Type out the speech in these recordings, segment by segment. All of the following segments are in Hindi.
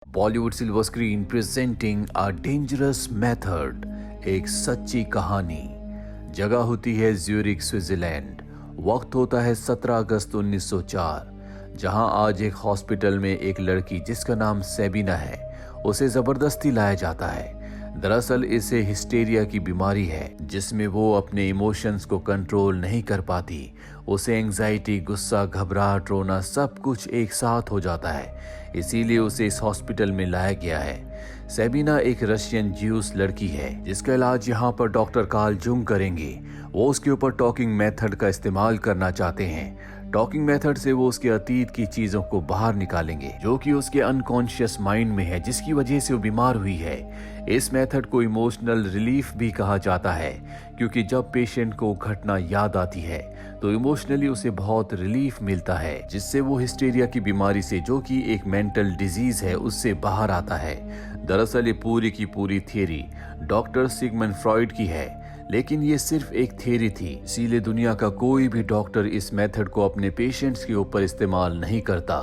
Bollywood silver screen presenting a dangerous method, एक सच्ची कहानी। जगह होती है ज्यूरिख, स्विट्जरलैंड। वक्त होता है 17 अगस्त 1904, जहां आज एक हॉस्पिटल में एक लड़की जिसका नाम सेबिना है, उसे जबरदस्ती लाया जाता है। दरअसल इसे हिस्टेरिया की बीमारी है, जिसमें वो अपने इमोशंस को कंट्रोल नहीं कर पाती। उसे एंजाइटी, गुस्सा, घबराहट, रोना सब कुछ एक साथ हो जाता है। इसीलिए उसे इस हॉस्पिटल में लाया गया है। सेबिना एक रशियन ज्यूस लड़की है, जिसका इलाज यहाँ पर डॉक्टर कार्ल जुंग करेंगे। वो उसके ऊपर टॉकिंग मेथड का इस्तेमाल करना चाहते हैं। टॉकिंग मेथड से वो उसके अतीत की चीजों को बाहर निकालेंगे, जो कि उसके अनकॉन्शियस माइंड में है, जिसकी वजह से वो बीमार हुई है। इस मेथड को इमोशनल रिलीफ भी कहा जाता है, क्योंकि जब पेशेंट को घटना याद आती है तो इमोशनली उसे बहुत रिलीफ मिलता है, जिससे वो हिस्टेरिया की बीमारी से, जो कि एक मेंटल डिजीज है, उससे बाहर आता है। दरअसल ये पूरी की पूरी थियरी डॉक्टर सिगमंड फ्रॉइड की है, लेकिन ये सिर्फ एक थियरी थी। इसीलिए दुनिया का कोई भी डॉक्टर इस मेथड को अपने पेशेंट्स के ऊपर इस्तेमाल नहीं करता,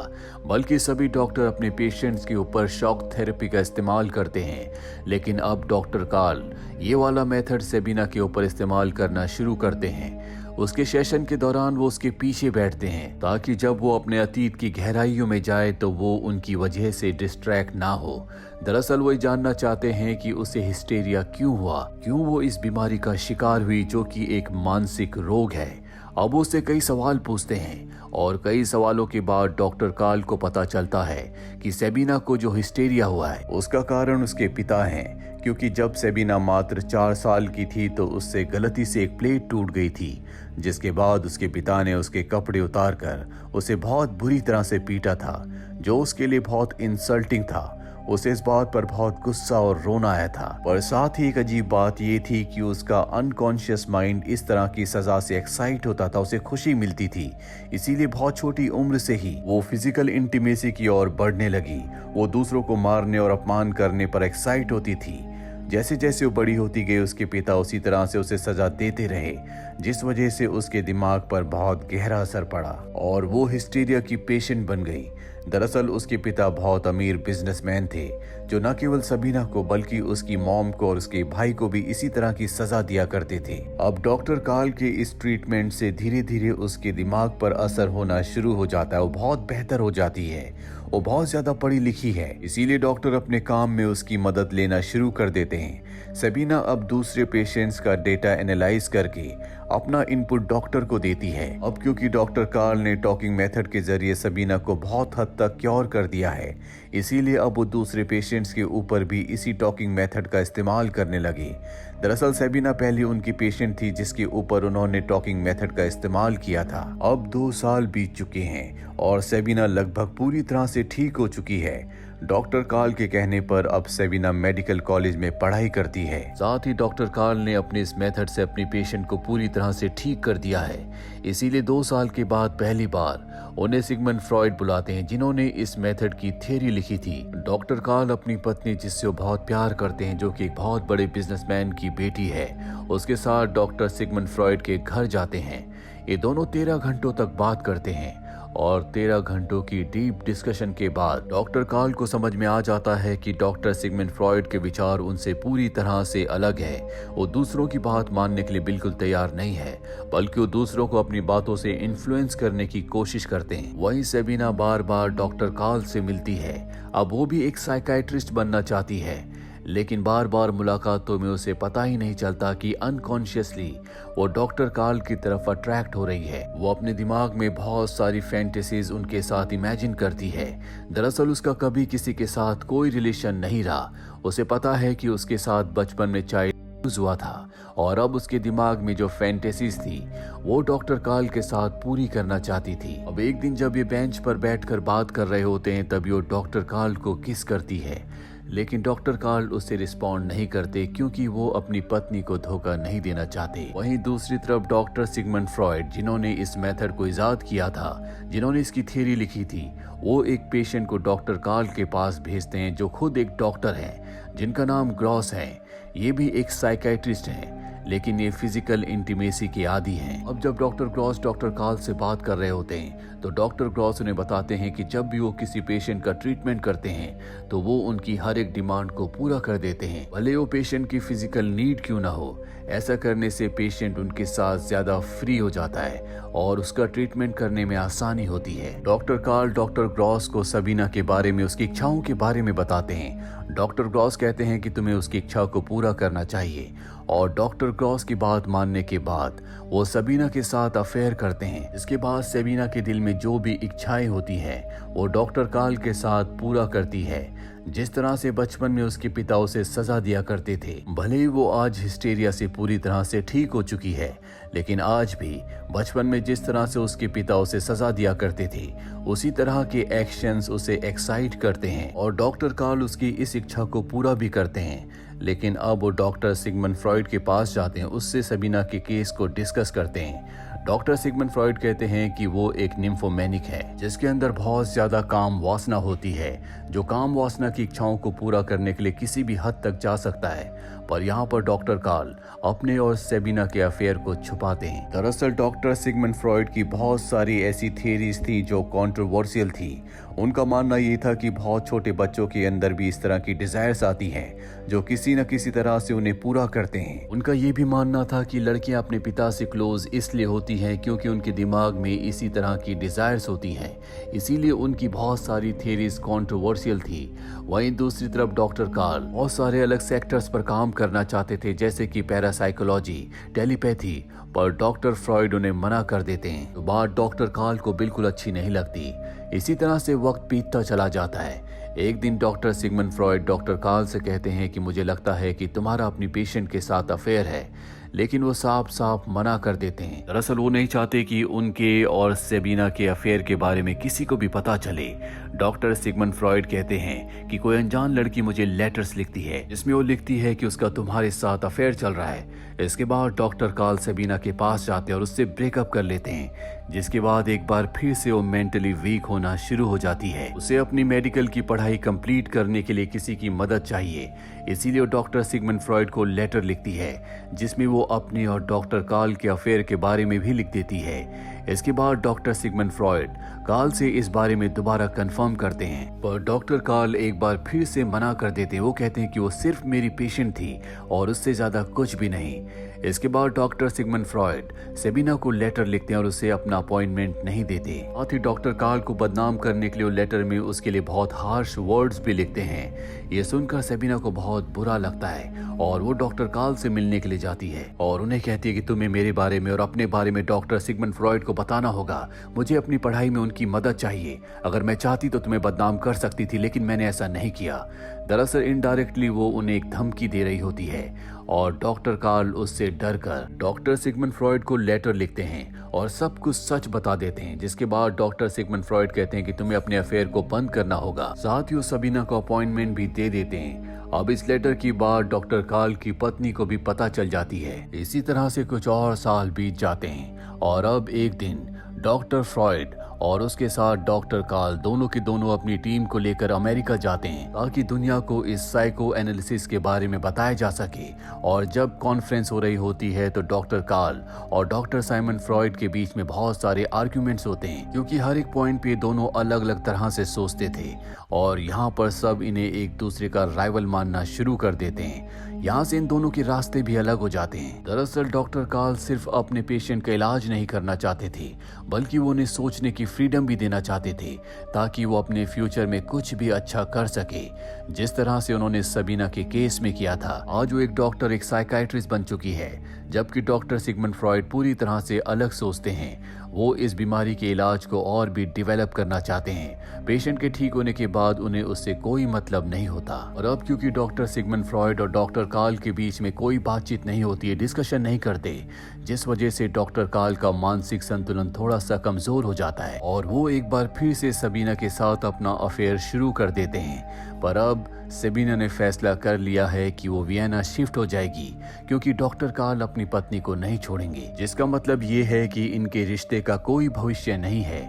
बल्कि सभी डॉक्टर अपने पेशेंट्स के ऊपर शॉक थेरेपी का इस्तेमाल करते हैं। लेकिन अब डॉक्टर कार्ल ये वाला मेथड सेबिना के ऊपर इस्तेमाल करना शुरू करते हैं। उसके सेशन के दौरान वो उसके पीछे बैठते हैं, ताकि जब वो अपने अतीत की गहराइयों में जाए तो वो उनकी वजह से डिस्ट्रैक्ट ना हो। दरअसल वो जानना चाहते हैं कि उसे हिस्टेरिया क्यों हुआ, क्यों वो इस बीमारी का शिकार हुई, जो कि एक मानसिक रोग है। अब उससे कई सवाल पूछते हैं, और कई सवालों के बाद डॉक्टर कार्ल को पता चलता है कि सेबिना को जो हिस्टेरिया हुआ है, उसका कारण उसके पिता हैं। क्योंकि जब सेबिना मात्र 4 साल की थी तो उससे गलती से एक प्लेट टूट गई थी, जिसके बाद उसके पिता ने उसके कपड़े उतारकर उसे बहुत बुरी तरह से पीटा था, जो उसके लिए बहुत इंसल्टिंग था। उसे इस बात पर बहुत गुस्सा और रोना आया था। पर साथ ही एक अजीब बात ये थी कि उसका अनकॉन्शियस माइंड इस तरह की सजा से एक्साइट होता था, उसे खुशी मिलती थी। इसीलिए बहुत छोटी उम्र से ही वो फिजिकल इंटीमेसी की ओर बढ़ने लगी। वो दूसरों को मारने और अपमान करने पर एक्साइट होती थी। जैसे जैसे वो बड़ी होती गई, उसके पिता उसी तरह से उसे सजा देते रहे, जिस वजह से उसके दिमाग पर बहुत गहरा असर पड़ा और वो हिस्टीरिया की पेशेंट बन गई। दरअसल उसके पिता बहुत अमीर बिजनेसमैन थे, जो न केवल सबीना को बल्कि उसकी मॉम को और उसके भाई को भी इसी तरह की सजा दिया करते थे। अब डॉक्टर कार्ल के इस ट्रीटमेंट से धीरे धीरे उसके दिमाग पर असर होना शुरू हो जाता है। वो बहुत बेहतर हो जाती है। वो बहुत ज्यादा पढ़ी लिखी है, इसीलिए डॉक्टर अपने काम में उसकी मदद लेना शुरू कर देते हैं। सबीना अब दूसरे पेशेंट्स का डेटा एनालाइज करके अपना इनपुट डॉक्टर को देती है। अब क्योंकि डॉक्टर कार्ल ने टॉकिंग मेथड के जरिए सबीना को बहुत हद तक क्योर कर दिया है, इसीलिए अब वो दूसरे पेशेंट्स के ऊपर भी इसी टॉकिंग मेथड का इस्तेमाल करने लगे। दरअसल सबीना पहले उनकी पेशेंट थी, जिसके ऊपर उन्होंने टॉकिंग मेथड का इस्तेमाल किया था। अब 2 साल बीत चुके हैं और सबीना लगभग पूरी तरह से ठीक हो चुकी है। डॉक्टर कार्ल के कहने पर अब सबीना मेडिकल कॉलेज में पढ़ाई करती है। साथ ही डॉक्टर कार्ल ने अपने इस मेथड से अपनी पेशेंट को पूरी तरह से ठीक कर दिया है। इसीलिए 2 साल के बाद पहली बार उन्हें सिगमंड फ्रॉइड बुलाते हैं, जिन्होंने इस मेथड की थ्योरी लिखी थी। डॉक्टर कार्ल अपनी पत्नी, जिससे वो बहुत प्यार करते हैं, जो कि एक बहुत बड़े बिजनेसमैन की बेटी है, उसके साथ डॉक्टर सिगमंड फ्रॉइड के घर जाते हैं। ये दोनों 13 घंटों तक बात करते हैं और 13 घंटों की डीप डिस्कशन के बाद डॉक्टर कार्ल को समझ में आ जाता है कि डॉक्टर सिगमंड फ्रॉइड के विचार उनसे पूरी तरह से अलग है। वो दूसरों की बात मानने के लिए बिल्कुल तैयार नहीं है, बल्कि वो दूसरों को अपनी बातों से इन्फ्लुएंस करने की कोशिश करते हैं। वहीं सबीना बार बार डॉक्टर कार्ल से मिलती है। अब वो भी एक साइकाइट्रिस्ट बनना चाहती है, लेकिन बार बार मुलाकातों में उसे पता ही नहीं चलता कि अनकॉन्शियसली वो डॉक्टर कार्ल की तरफ अट्रैक्ट हो रही है। वो अपने दिमाग में बहुत सारी फैंटेसीज उनके साथ इमेजिन करती है। दरअसल उसका कभी किसी के साथ कोई रिलेशन नहीं रहा। उसे पता है कि उसके साथ बचपन में चाइल्ड हुआ था, और अब उसके दिमाग में जो फैंटेसीज थी वो डॉक्टर कार्ल के साथ पूरी करना चाहती थी। अब एक दिन जब ये बेंच पर बैठकर बात कर रहे होते हैं, तभी वो डॉक्टर कार्ल को किस करती है, लेकिन डॉक्टर कार्ल उससे रिस्पॉन्ड नहीं करते, क्योंकि वो अपनी पत्नी को धोखा नहीं देना चाहते। वहीं दूसरी तरफ डॉक्टर सिगमंड फ्रॉइड, जिन्होंने इस मेथड को इजाद किया था, जिन्होंने इसकी थ्योरी लिखी थी, वो एक पेशेंट को डॉक्टर कार्ल के पास भेजते हैं, जो खुद एक डॉक्टर हैं, जिनका नाम ग्रॉस है। ये भी एक साइकाइट्रिस्ट हैं, लेकिन ये फिजिकल इंटीमेसी के आदी हैं। अब जब डॉक्टर ग्रॉस डॉक्टर कार्ल से बात कर रहे होते हैं तो डॉक्टर ग्रॉस उन्हें बताते हैं कि जब भी वो किसी पेशेंट का ट्रीटमेंट करते हैं तो वो उनकी हर एक डिमांड को पूरा कर देते हैं, भले वो पेशेंट की फिजिकल नीड क्यों ना हो। ऐसा करने से पेशेंट उनके साथ ज्यादा फ्री हो जाता है और उसका ट्रीटमेंट करने में आसानी होती है। डॉक्टर कार्ल डॉक्टर ग्रॉस को सबीना के बारे में, उसकी इच्छाओं के बारे में बताते हैं। डॉक्टर ग्रॉस कहते हैं कि तुम्हें उसकी इच्छा को पूरा करना चाहिए और डॉक्टर ग्रॉस की बात मानने के बाद वो सबीना के साथ अफेयर करते हैं। इसके बाद सबीना के दिल में जो भी इच्छाएं होती है वो डॉक्टर कार्ल के साथ पूरा करती है। जिस तरह से बचपन में उसके पिता उसे सजा दिया करते थे, भले ही वो आज हिस्टेरिया से पूरी तरह से ठीक हो चुकी है, लेकिन आज भी बचपन में जिस तरह से उसके पिता उसे सजा दिया करते थे उसी तरह के एक्शंस उसे एक्साइट करते हैं और डॉक्टर कार्ल उसकी इस इच्छा को पूरा भी करते हैं। लेकिन अब वो डॉक्टर सिगमंड फ्रॉइड के पास जाते हैं, उससे सबीना के केस को डिस्कस करते हैं। डॉक्टर सिगमंड फ्रॉइड कहते हैं कि वो एक निम्फोमैनिक है जिसके अंदर बहुत ज्यादा काम वासना होती है, जो काम वासना की इच्छाओं को पूरा करने के लिए किसी भी हद तक जा सकता है। पर यहाँ पर डॉक्टर कार्ल अपने और सबीना के अफेयर को छुपाते हैं। दरअसल डॉक्टर सिगमंड फ्रॉइड की बहुत सारी ऐसी थियरीज थी जो कंट्रोवर्शियल थी। उनका मानना ये था कि बहुत छोटे बच्चों के अंदर भी इस तरह की डिजायर्स आती हैं जो किसी न किसी तरह से उन्हें पूरा करते हैं। उनका ये भी मानना था कि लड़कियां अपने पिता से क्लोज इसलिए होती हैं क्योंकि उनके दिमाग में इसी तरह की डिजायर्स होती हैं, इसीलिए उनकी बहुत सारी थियरीज कंट्रोवर्शियल थी। वहीं दूसरी तरफ डॉक्टर कार्ल बहुत सारे अलग सेक्टर्स पर काम करना चाहते थे, जैसे कि पैरासाइकोलॉजी, टेलीपैथी, पर डॉक्टर फ्रॉइड उन्हें मना कर देते हैं। तो बात डॉक्टर कार्ल को बिल्कुल अच्छी नहीं लगती। इसी तरह से वक्त बीतता चला जाता है। एक दिन doctor Sigmund Freud doctor Carl से कहते हैं कि मुझे लगता है कि तुम्हारा अपनी पेशेंट के साथ अफेयर है, लेकिन वो साफ साफ मना कर देते हैं। दरअसल वो नहीं चाहते कि उनके और सबीना के अफेयर के बारे में किसी को भी पता चले। डॉक्टर सिगमंड फ्रॉइड कहते हैं कि कोई अनजान लड़की मुझे लेटर्स लिखती है जिसमें वो लिखती है कि उसका तुम्हारे साथ अफेयर चल रहा है। इसके बाद डॉक्टर कार्ल सबीना के पास जाते हैं और उससे ब्रेकअप कर लेते हैं, जिसके बाद एक बार फिर से वो मेंटली वीक होना शुरू हो जाती है। उसे अपनी मेडिकल की पढ़ाई कंप्लीट करने के लिए किसी की मदद चाहिए, इसीलिए वो डॉक्टर सिगमंड फ्रॉइड को लेटर लिखती है जिसमें वो अपने और डॉक्टर कार्ल के अफेयर के बारे में भी लिख देती है। इसके बाद डॉक्टर सिगमंड फ्रॉइड कार्ल से इस बारे में दोबारा कंफर्म करते हैं, पर डॉक्टर कार्ल एक बार फिर से मना कर देते हैं। वो कहते हैं कि वो सिर्फ मेरी पेशेंट थी और उससे ज्यादा कुछ भी नहीं। इसके बाद डॉक्टर सिगमंड फ्रॉइड सबीना को लेटर लिखते हैं और उसे अपना अपॉइंटमेंट नहीं देते। साथ ही डॉक्टर कार्ल को बदनाम करने के लिए लेटर में उसके लिए बहुत हार्श वर्ड्स भी लिखते हैं। ये सुनकर सबीना को बहुत बुरा लगता है और वो डॉक्टर कार्ल से मिलने के लिए जाती है और उन्हें कहती है कि तुम्हें मेरे बारे में और अपने बारे में डॉक्टर सिगमंड फ्रॉइड को बताना होगा। मुझे अपनी पढ़ाई में उनकी मदद चाहिए। अगर मैं चाहती तो तुम्हें बदनाम कर सकती थी, लेकिन मैंने ऐसा नहीं किया। दरअसल इनडायरेक्टली वो उन्हें एक धमकी दे रही होती है और डॉक्टर कार्ल उससे डरकर डॉक्टर सिगमंड फ्रॉइड को लेटर लिखते हैं और सब कुछ सच बता देते हैं। जिसके बाद डॉक्टर सिगमंड फ्रॉइड कहते हैं कि तुम्हें अपने अफेयर को बंद करना होगा। साथ ही वो सबीना को अपॉइंटमेंट भी दे देते हैं। अब इस लेटर की बात डॉक्टर कार्ल की पत्नी को भी पता चल जाती है। इसी तरह से कुछ और साल बीत जाते हैं और अब एक दिन डॉक्टर फ्रॉइड और उसके साथ डॉक्टर कार्ल दोनों के दोनों अपनी टीम को लेकर अमेरिका जाते हैं ताकि दुनिया को इस साइको एनालिसिस के बारे में बताया जा सके। और जब कॉन्फ्रेंस हो रही होती है तो डॉक्टर कार्ल और डॉक्टर साइमन फ्रॉइड के बीच में बहुत सारे आर्ग्यूमेंट्स होते हैं, क्योंकि हर एक पॉइंट पे दोनों अलग अलग तरह से सोचते थे और यहाँ पर सब इन्हें एक दूसरे का राइवल मानना शुरू कर देते हैं। यहाँ से इन दोनों के रास्ते भी अलग हो जाते हैं। दरअसल डॉक्टर कार्ल सिर्फ अपने पेशेंट का इलाज नहीं करना चाहते थे, बल्कि वो उन्हें सोचने की फ्रीडम भी देना चाहते थे ताकि वो अपने फ्यूचर में कुछ भी अच्छा कर सके, जिस तरह से उन्होंने सबीना के केस में किया था। आज वो एक डॉक्टर, एक साइकाइट्रिस्ट बन चुकी है, जबकि डॉक्टर सिगमंड फ्रॉइड पूरी तरह से अलग सोचते हैं। वो इस बीमारी के इलाज को और भी डेवलप करना चाहते हैं। पेशेंट के ठीक होने के बाद उन्हें उससे कोई मतलब नहीं होता। और अब क्योंकि डॉक्टर सिगमंड फ्रॉइड और डॉक्टर कार्ल के बीच में कोई बातचीत नहीं होती है, डिस्कशन नहीं करते, जिस वजह से डॉक्टर कार्ल का मानसिक संतुलन थोड़ा सा कमजोर हो जाता है और वो एक बार फिर से सबीना के साथ अपना अफेयर शुरू कर देते हैं। पर अब सबीना ने फैसला कर लिया है कि वो वियना शिफ्ट हो जाएगी, क्योंकि डॉक्टर कार्ल अपनी पत्नी को नहीं छोड़ेंगे, जिसका मतलब ये है कि इनके रिश्ते का कोई भविष्य नहीं है।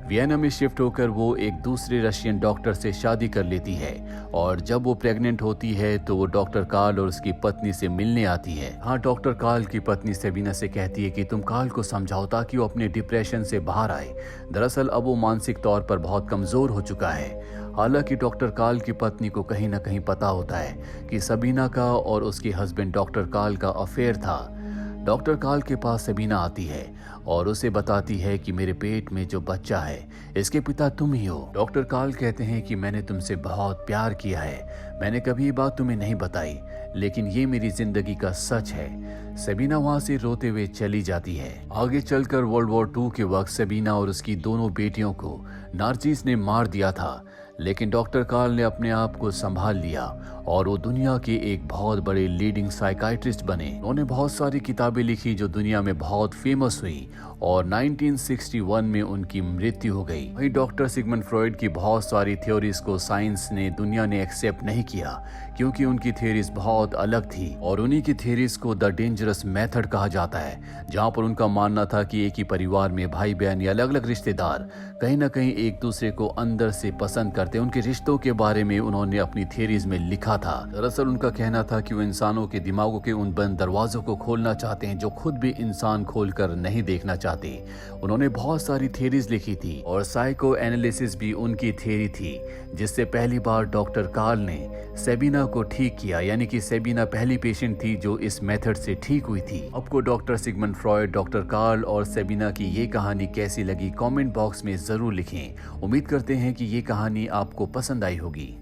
वियना में शिफ्ट होकर वो एक दूसरे रशियन डॉक्टर से शादी कर लेती है और जब वो प्रेग्नेंट होती है तो वो डॉक्टर कार्ल और उसकी पत्नी से मिलने आती है। हाँ, डॉक्टर कार्ल की पत्नी सेबिना से कहती है कि तुम कार्ल को समझाओ ताकि वो अपने डिप्रेशन से बाहर आए। दरअसल अब वो मानसिक तौर पर बहुत कमजोर हो चुका है। हालांकि डॉक्टर कार्ल की पत्नी को कहीं ना कहीं पता होता है कि सबीना का और उसके हस्बैंड डॉक्टर कार्ल का अफेयर था। डॉक्टर कार्ल के पास सबीना आती है और उसे बताती है कि मेरे पेट में जो बच्चा है इसके पिता तुम ही हो। डॉक्टर कार्ल कहते हैं कि मैंने तुमसे बहुत प्यार किया है, मैंने कभी ये बात तुम्हें नहीं बताई, लेकिन ये मेरी जिंदगी का सच है। सबीना वहां से रोते हुए चली जाती है। आगे चलकर वर्ल्ड वॉर 2 के वक्त सबीना और उसकी दोनों बेटियों को नार्सिस ने मार दिया था, लेकिन डॉक्टर कार्ल ने अपने आप को संभाल लिया और वो दुनिया के एक बहुत बड़े लीडिंग साइकाइट्रिस्ट बने। उन्होंने बहुत सारी किताबें लिखी जो दुनिया में बहुत फेमस हुई और 1961 में उनकी मृत्यु हो गई। वहीं डॉक्टर सिगमंड फ्रॉइड की बहुत सारी थ्योरीज को साइंस ने दुनिया ने एक्सेप्ट नहीं किया क्योंकि उनकी थ्योरीज बहुत अलग थी और उन्हीं की थ्योरीज को द डेंजरस मेथड कहा जाता है, जहां पर उनका मानना था कि एक ही परिवार में भाई बहन या अलग अलग रिश्तेदार कहीं ना कहीं एक दूसरे को अंदर से पसंद करते। उनके रिश्तों के बारे में उन्होंने अपनी थ्योरीज में लिखा था। दरअसल उनका कहना था कि वो इंसानों के दिमागों के उन बंद दरवाजों को खोलना चाहते हैं जो खुद भी इंसान खोलकर नहीं देखना चाहते। उन्होंने बहुत सारी थ्योरीज लिखी थी और साइको एनालिसिस भी उनकी थ्योरी थी, जिससे पहली बार डॉक्टर कार्ल ने सेबिना को ठीक किया, यानी कि सेबिना पहली पेशेंट थी जो इस मेथड से ठीक हुई थी। आपको doctor Sigmund Freud, doctor Carl और सेबिना की ये कहानी कैसी लगी कमेंट बॉक्स में जरूर लिखें। उम्मीद करते हैं कि ये कहानी आपको पसंद आई होगी।